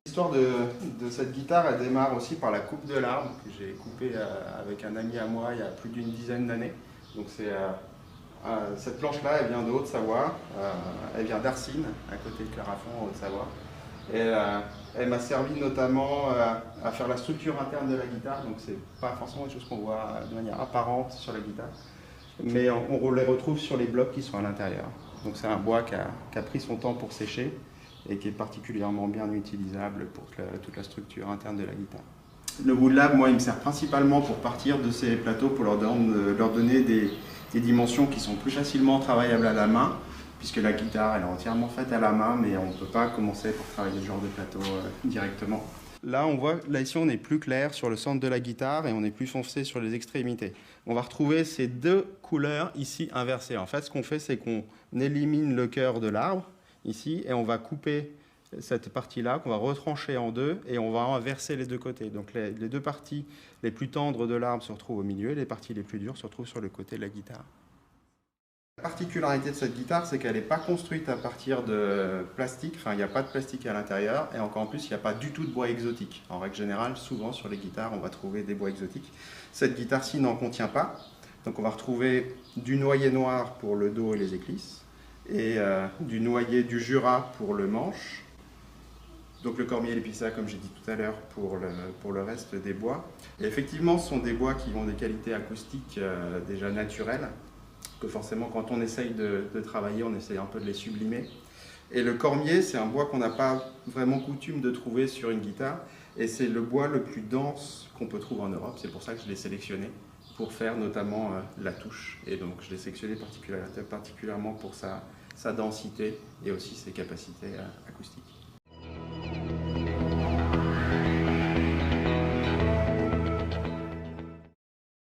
L'histoire de cette guitare, elle démarre aussi par la coupe de l'arbre que j'ai coupée avec un ami à moi il y a plus d'une dizaine d'années. Donc cette planche-là, elle vient de Haute-Savoie, elle vient d'Arcines, à côté de Clarafond, en Haute-Savoie. Et elle m'a servi notamment à faire la structure interne de la guitare, donc c'est pas forcément des choses qu'on voit de manière apparente sur la guitare, mais on les retrouve sur les blocs qui sont à l'intérieur. Donc c'est un bois qui a pris son temps pour sécher et qui est particulièrement bien utilisable pour toute la structure interne de la guitare. Le Woodlab, moi, il me sert principalement pour partir de ces plateaux, pour leur donner des dimensions qui sont plus facilement travaillables à la main, puisque la guitare elle est entièrement faite à la main, mais on ne peut pas commencer pour travailler ce genre de plateau directement. Là, on voit, là ici, on est plus clair sur le centre de la guitare et on est plus foncé sur les extrémités. On va retrouver ces deux couleurs ici inversées. En fait, ce qu'on fait, c'est qu'on élimine le cœur de l'arbre ici et on va couper cette partie-là qu'on va retrancher en deux et on va inverser les deux côtés. Donc les deux parties les plus tendres de l'arbre se retrouvent au milieu et les parties les plus dures se retrouvent sur le côté de la guitare. La particularité de cette guitare, c'est qu'elle n'est pas construite à partir de plastique, enfin il n'y a pas de plastique à l'intérieur, et encore en plus il n'y a pas du tout de bois exotique. En règle générale, souvent sur les guitares, on va trouver des bois exotiques. Cette guitare-ci n'en contient pas, donc on va retrouver du noyer noir pour le dos et les éclisses, et du noyer du Jura pour le manche, donc le cormier et l'épicéa, comme j'ai dit tout à l'heure, pour le reste des bois. Et effectivement, ce sont des bois qui ont des qualités acoustiques déjà naturelles, que forcément quand on essaye de travailler, on essaye un peu de les sublimer. Et le cormier, c'est un bois qu'on n'a pas vraiment coutume de trouver sur une guitare, et c'est le bois le plus dense qu'on peut trouver en Europe. C'est pour ça que je l'ai sélectionné, pour faire notamment la touche. Et donc je l'ai sélectionné particulièrement pour sa densité et aussi ses capacités acoustiques.